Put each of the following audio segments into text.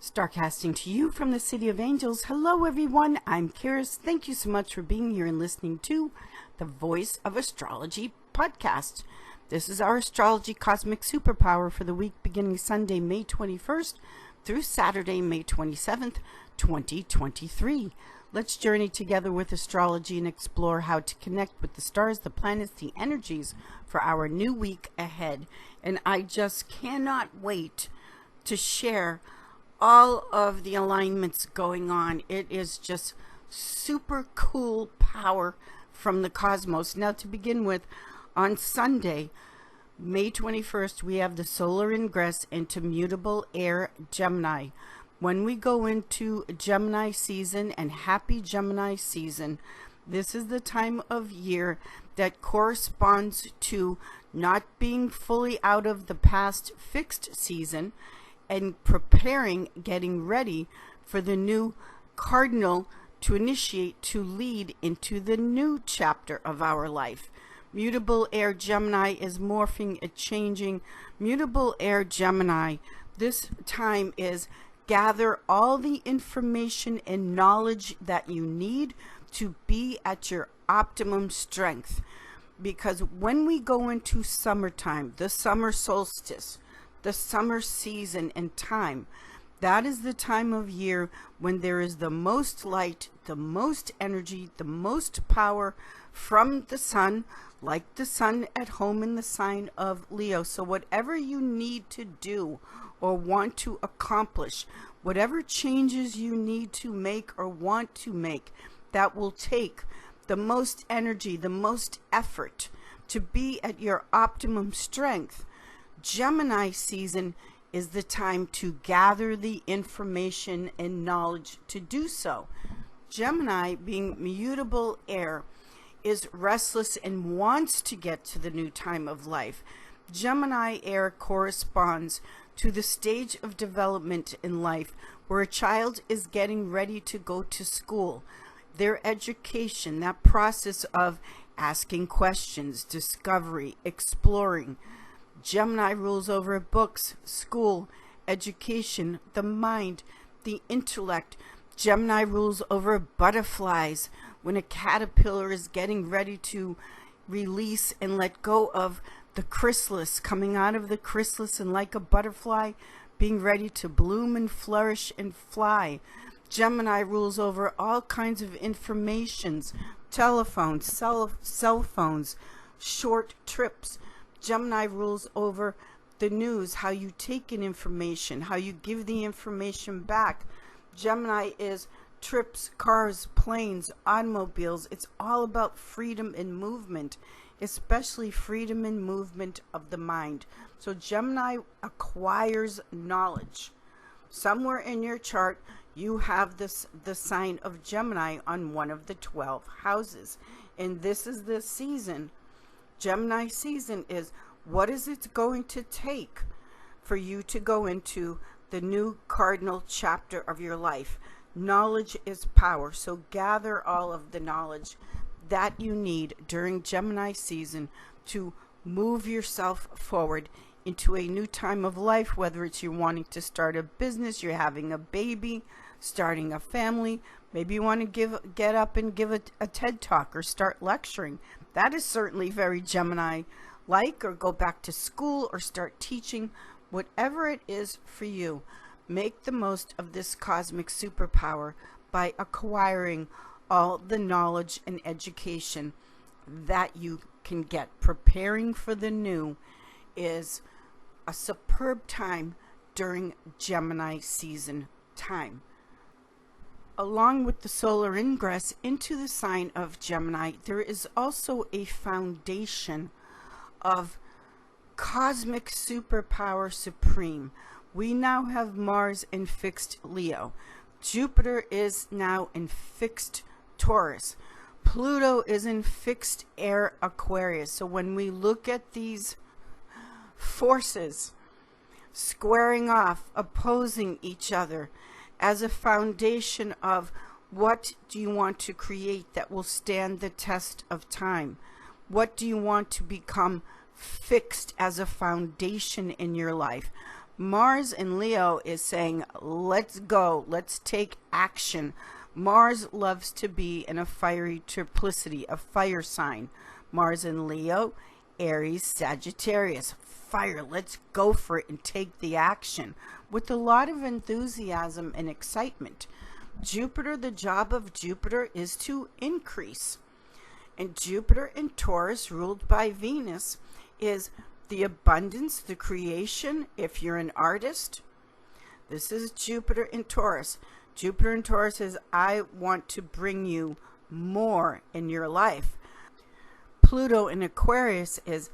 Starcasting to you from the City of Angels. Hello everyone, I'm Kiris. Thank you so much for being here and listening to the Voice of Astrology podcast. This is our astrology cosmic superpower for the week beginning Sunday, May 21st through Saturday, May 27th, 2023. Let's journey together with astrology and explore how to connect with the stars, the planets, the energies for our new week ahead. And I just cannot wait to share all of the alignments going on. It is just super cool power from the cosmos. Now, to begin with, on Sunday, May 21st, we have the solar ingress into mutable air Gemini. When we go into Gemini season, and happy Gemini season, this is the time of year that corresponds to not being fully out of the past fixed season and preparing, getting ready for the new cardinal to initiate, to lead into the new chapter of our life. Mutable air Gemini is morphing, changing. Mutable air Gemini, this time is gather all the information and knowledge that you need to be at your optimum strength. Because when we go into summertime, the summer solstice, the summer season and time, that is the time of year when there is the most light, the most energy, the most power from the sun, like the sun at home in the sign of Leo. So whatever you need to do or want to accomplish, whatever changes you need to make or want to make, that will take the most energy, the most effort to be at your optimum strength. Gemini season is the time to gather the information and knowledge to do so. Gemini, being mutable air, is restless and wants to get to the new time of life. Gemini air corresponds to the stage of development in life where a child is getting ready to go to school. Their education, that process of asking questions, discovery, exploring. Gemini rules over books, school, education, the mind, the intellect. Gemini rules over butterflies. When a caterpillar is getting ready to release and let go of the chrysalis, coming out of the chrysalis and like a butterfly, being ready to bloom and flourish and fly. Gemini rules over all kinds of informations, telephones, cell phones, short trips. Gemini rules over the news, how you take in information, how you give the information back. Gemini is trips, cars, planes, automobiles. It's all about freedom and movement, especially freedom and movement of the mind. So Gemini acquires knowledge. Somewhere in your chart, you have the sign of Gemini on one of the 12 houses. And this is the season. Gemini season is, what is it going to take for you to go into the new cardinal chapter of your life? Knowledge is power. So gather all of the knowledge that you need during Gemini season to move yourself forward into a new time of life, whether it's you're wanting to start a business, you're having a baby, starting a family, maybe you want to get up and give a TED talk or start lecturing. That is certainly very Gemini-like, or go back to school or start teaching. Whatever it is for you, make the most of this cosmic superpower by acquiring all the knowledge and education that you can get. Preparing for the new is a superb time during Gemini season time. Along with the solar ingress into the sign of Gemini, there is also a foundation of cosmic superpower supreme. We now have Mars in fixed Leo. Jupiter is now in fixed Taurus. Pluto is in fixed air Aquarius. So when we look at these forces squaring off, opposing each other, as a foundation of what do you want to create that will stand the test of time? What do you want to become fixed as a foundation in your life? Mars in Leo is saying, let's go, let's take action. Mars loves to be in a fiery triplicity, a fire sign. Mars in Leo, Aries, Sagittarius, fire. Let's go for it and take the action with a lot of enthusiasm and excitement. Jupiter, the job of Jupiter is to increase. And Jupiter in Taurus, ruled by Venus, is the abundance, the creation. If you're an artist, this is Jupiter in Taurus. Jupiter in Taurus says, I want to bring you more in your life. Pluto in Aquarius is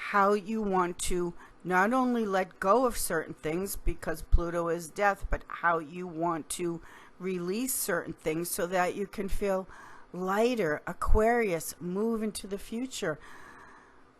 how you want to not only let go of certain things, because Pluto is death, but how you want to release certain things so that you can feel lighter. Aquarius, move into the future.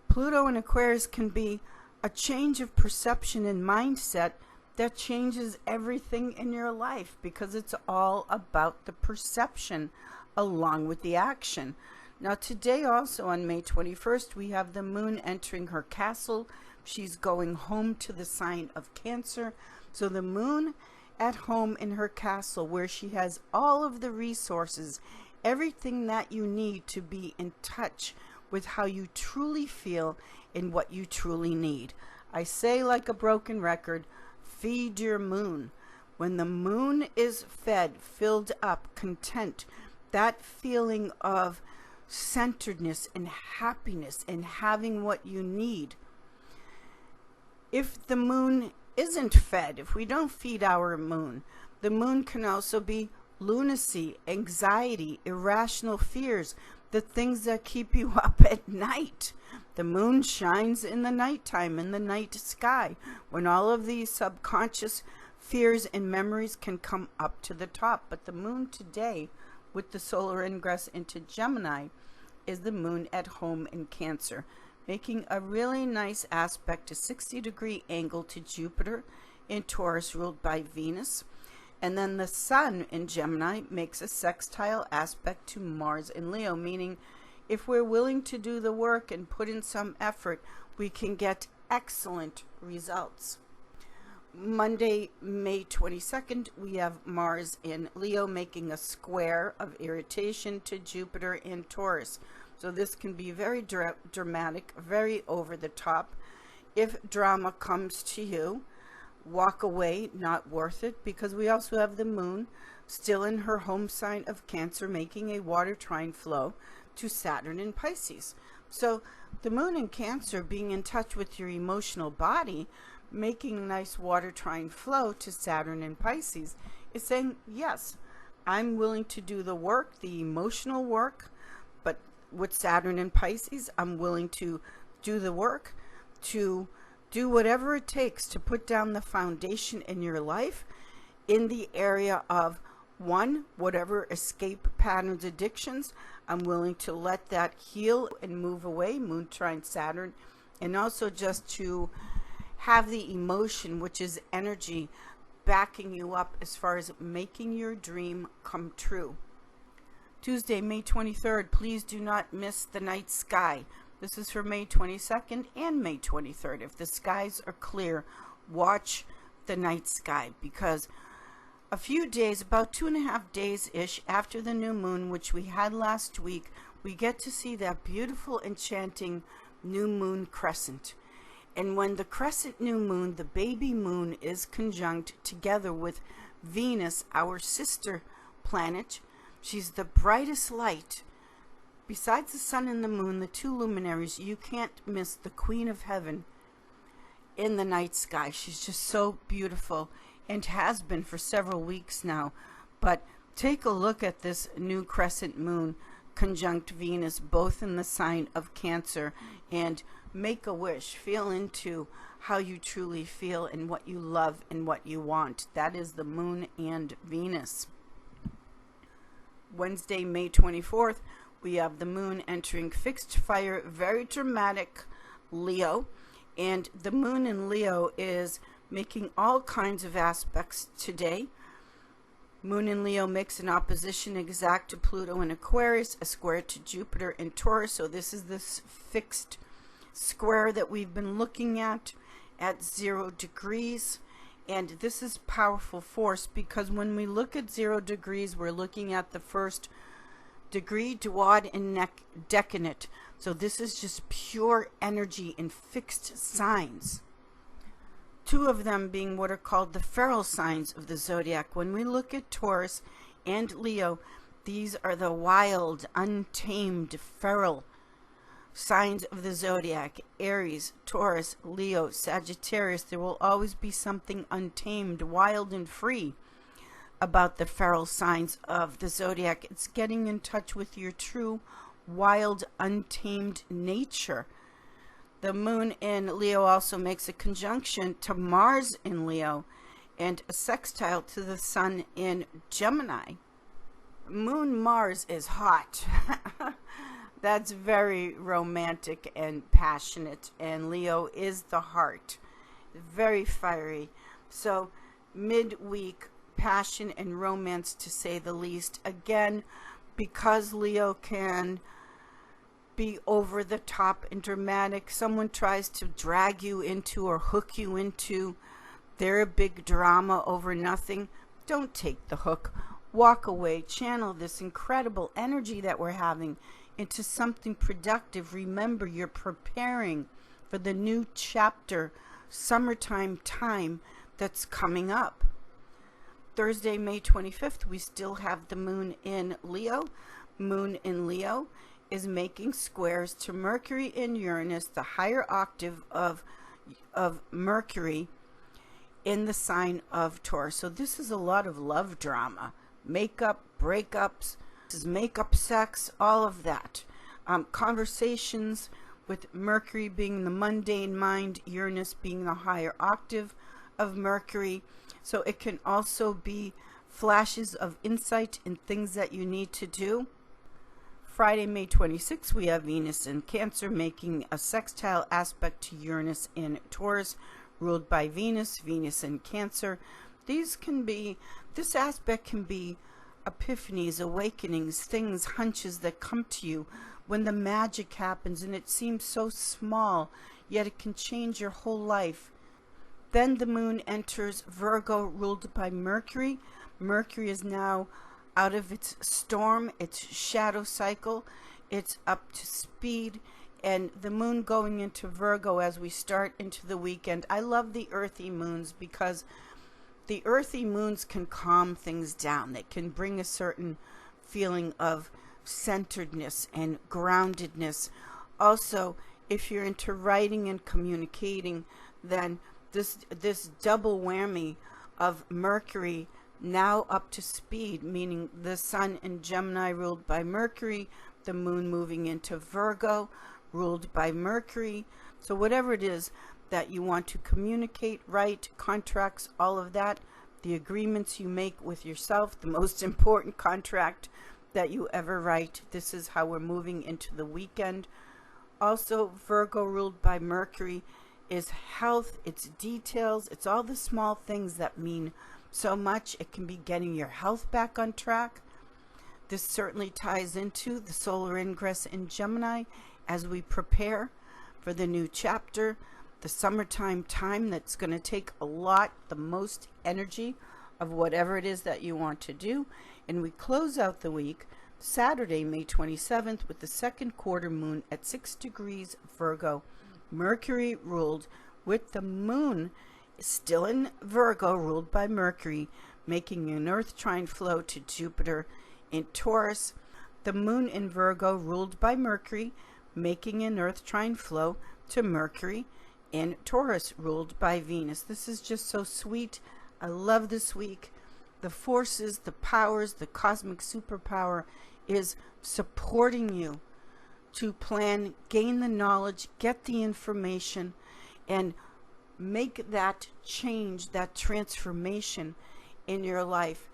Pluto in Aquarius can be a change of perception and mindset that changes everything in your life, because it's all about the perception along with the action. Now today also on May 21st, we have the moon entering her castle. She's going home to the sign of Cancer. So the moon at home in her castle, where she has all of the resources, everything that you need to be in touch with how you truly feel and what you truly need. I say, like a broken record, feed your moon. When the moon is fed, filled up, content, that feeling of centeredness and happiness and having what you need. If the moon isn't fed, if we don't feed our moon, the moon can also be lunacy, anxiety, irrational fears, the things that keep you up at night. The moon shines in the nighttime, in the night sky, when all of these subconscious fears and memories can come up to the top. But the moon today, with the solar ingress into Gemini, is the moon at home in Cancer, making a really nice aspect, a 60-degree angle to Jupiter in Taurus, ruled by Venus. And then the sun in Gemini makes a sextile aspect to Mars in Leo, meaning if we're willing to do the work and put in some effort, we can get excellent results. Monday, May 22nd, we have Mars in Leo making a square of irritation to Jupiter in Taurus. So this can be very dramatic, very over the top. If drama comes to you, walk away, not worth it, because we also have the moon still in her home sign of Cancer, making a water trine flow to Saturn in Pisces. So the moon in Cancer, being in touch with your emotional body, making a nice water trine flow to Saturn in Pisces, is saying, yes, I'm willing to do the work, the emotional work, but with Saturn in Pisces, I'm willing to do the work, to do whatever it takes to put down the foundation in your life in the area of, one, whatever escape patterns, addictions, I'm willing to let that heal and move away, moon trine Saturn, and also just to have the emotion, which is energy, backing you up as far as making your dream come true. Tuesday, May 23rd, please do not miss the night sky. This is for May 22nd and May 23rd. If the skies are clear, watch the night sky, because a few days, about 2.5 days-ish after the new moon, which we had last week, we get to see that beautiful, enchanting new moon crescent. And when the crescent new moon, the baby moon, is conjunct together with Venus, our sister planet, she's the brightest light. Besides the sun and the moon, the two luminaries, you can't miss the Queen of Heaven in the night sky. She's just so beautiful and has been for several weeks now. But take a look at this new crescent moon conjunct Venus, both in the sign of Cancer, and make a wish. Feel into how you truly feel and what you love and what you want. That is the moon and Venus. Wednesday, May 24th, we have the moon entering fixed fire, very dramatic Leo. And the moon in Leo is making all kinds of aspects today. Moon in Leo makes an opposition exact to Pluto in Aquarius, a square to Jupiter in Taurus. So this is this fixed square that we've been looking at 0 degrees. And this is powerful force because when we look at 0 degrees, we're looking at the first degree, duad, and decadent. So this is just pure energy in fixed signs. 2 of them being what are called the feral signs of the zodiac. When we look at Taurus and Leo, these are the wild, untamed, feral signs of the zodiac. Aries, Taurus, Leo, Sagittarius. There will always be something untamed, wild, and free about the feral signs of the zodiac. It's getting in touch with your true, wild, untamed nature. The moon in Leo also makes a conjunction to Mars in Leo and a sextile to the sun in Gemini. Moon Mars is hot. That's very romantic and passionate, and Leo is the heart. Very fiery. So midweek passion and romance, to say the least. Again, because Leo can be over the top and dramatic, someone tries to drag you into or hook you into their big drama over nothing, don't take the hook. Walk away. Channel this incredible energy that we're having into something productive. Remember, you're preparing for the new chapter, summertime time that's coming up. Thursday, May 25th, we still have the moon in Leo. Moon in Leo is making squares to Mercury and Uranus, the higher octave of Mercury in the sign of Taurus. So this is a lot of love drama, makeup, breakups, this is makeup, sex, all of that. Conversations with Mercury being the mundane mind, Uranus being the higher octave of Mercury. So it can also be flashes of insight in things that you need to do. Friday, May 26th, we have Venus in Cancer making a sextile aspect to Uranus in Taurus, ruled by Venus, Venus in Cancer. This aspect can be epiphanies, awakenings, things, hunches that come to you when the magic happens, and it seems so small, yet it can change your whole life. Then the moon enters Virgo, ruled by Mercury. Mercury is now out of its storm, its shadow cycle. It's up to speed. And the moon going into Virgo as we start into the weekend. I love the earthy moons because the earthy moons can calm things down. They can bring a certain feeling of centeredness and groundedness. Also, if you're into writing and communicating, then this double whammy of Mercury now up to speed, meaning the sun in Gemini ruled by Mercury, the moon moving into Virgo ruled by Mercury. So whatever it is that you want to communicate, write, contracts, all of that, the agreements you make with yourself, the most important contract that you ever write, this is how we're moving into the weekend. Also, Virgo ruled by Mercury is health, it's details, it's all the small things that mean so much. It can be getting your health back on track. This certainly ties into the solar ingress in Gemini as we prepare for the new chapter, the summertime time that's going to take a lot, the most energy of whatever it is that you want to do. And we close out the week Saturday, May 27th, with the second quarter moon at 6 degrees Virgo. Mercury ruled, with the moon still in Virgo, ruled by Mercury, making an Earth trine flow to Jupiter in Taurus. The moon in Virgo, ruled by Mercury, making an Earth trine flow to Mercury in Taurus, ruled by Venus. This is just so sweet. I love this week. The forces, the powers, the cosmic superpower is supporting you to plan, gain the knowledge, get the information, and make that change, that transformation in your life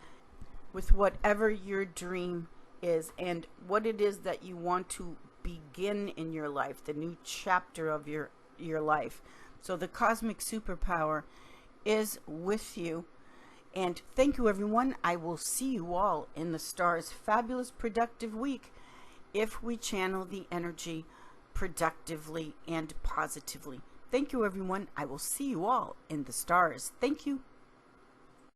with whatever your dream is and what it is that you want to begin in your life, the new chapter of your life. So the cosmic superpower is with you. And thank you, everyone. I will see you all in the stars. Fabulous, productive week if we channel the energy productively and positively. Thank you, everyone. I will see you all in the stars. Thank you.